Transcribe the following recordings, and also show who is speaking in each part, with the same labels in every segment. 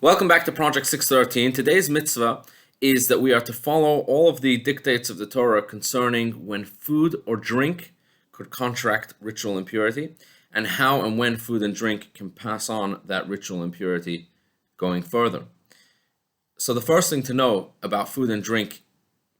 Speaker 1: Welcome back to Project 613. Today's mitzvah is that we are to follow all of the dictates of the Torah concerning when food or drink could contract ritual impurity, and how and when food and drink can pass on that ritual impurity going further. So the first thing to know about food and drink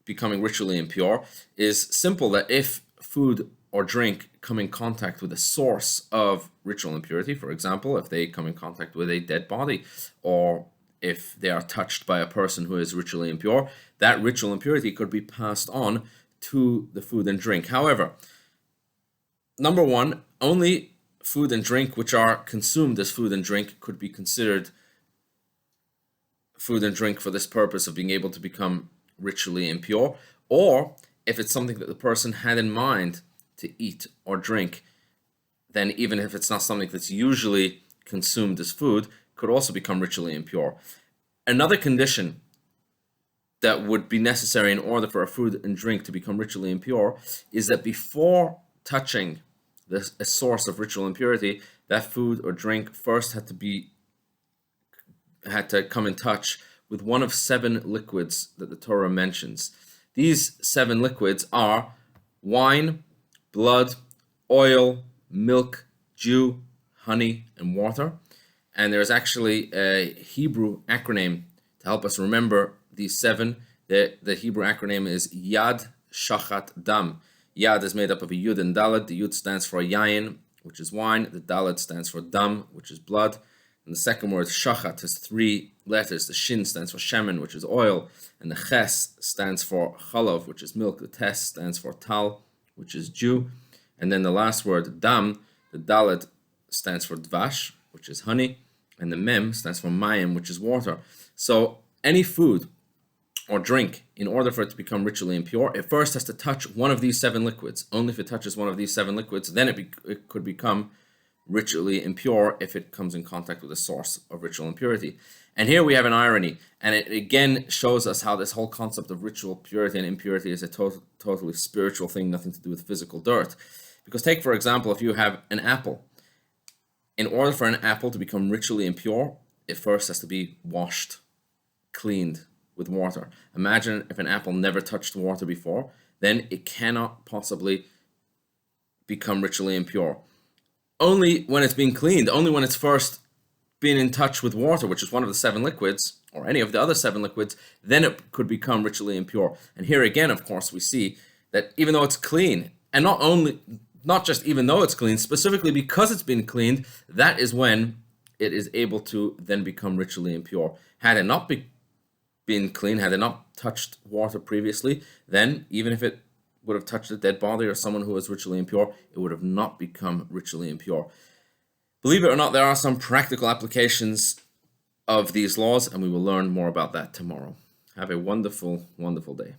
Speaker 1: becoming ritually impure is simple, that if food or drink come in contact with a source of ritual impurity, for example, if they come in contact with a dead body, or if they are touched by a person who is ritually impure, that ritual impurity could be passed on to the food and drink. However, number one, only food and drink which are consumed as food and drink could be considered food and drink for this purpose of being able to become ritually impure, or if it's something that the person had in mind to eat or drink, then even if it's not something that's usually consumed as food, could also become ritually impure. Another condition that would be necessary in order for a food and drink to become ritually impure is that before touching a source of ritual impurity, that food or drink first had to come in touch with one of 7 liquids that the Torah mentions. These 7 liquids are wine, blood, oil, milk, dew, honey, and water. And there's actually a Hebrew acronym to help us remember these 7. The Hebrew acronym is Yad Shachat Dam. Yad is made up of a Yud and Daled. The Yud stands for Yayin, which is wine. The Daled stands for Dam, which is blood. And the second word, Shachat, has 3 letters. The Shin stands for Shemen, which is oil. And the Ches stands for Chalav, which is milk. The Tes stands for Tal, which is dew. And then the last word, Dam, the Daled stands for Dvash, which is honey. And the Mem stands for Mayim, which is water. So any food or drink, in order for it to become ritually impure, it first has to touch one of these 7 liquids. Only if it touches one of these 7 liquids, then it could become ritually impure if it comes in contact with a source of ritual impurity. And here we have an irony, and it again shows us how this whole concept of ritual purity and impurity is a totally spiritual thing, nothing to do with physical dirt. Because take, for example, if you have an apple. In order for an apple to become ritually impure, it first has to be washed, cleaned with water. Imagine if an apple never touched water before, then it cannot possibly become ritually impure. Only when it's being cleaned, only when it's first been in touch with water, which is one of the 7 liquids, or any of the other 7 liquids, then it could become ritually impure. And here again, of course, we see that even though it's clean, and not just even though it's clean, specifically because it's been cleaned, that is when it is able to then become ritually impure. Had it not been clean, had it not touched water previously, then even if it would have touched a dead body or someone who was ritually impure, it would have not become ritually impure. Believe it or not, there are some practical applications of these laws, and we will learn more about that tomorrow. Have a wonderful, wonderful day.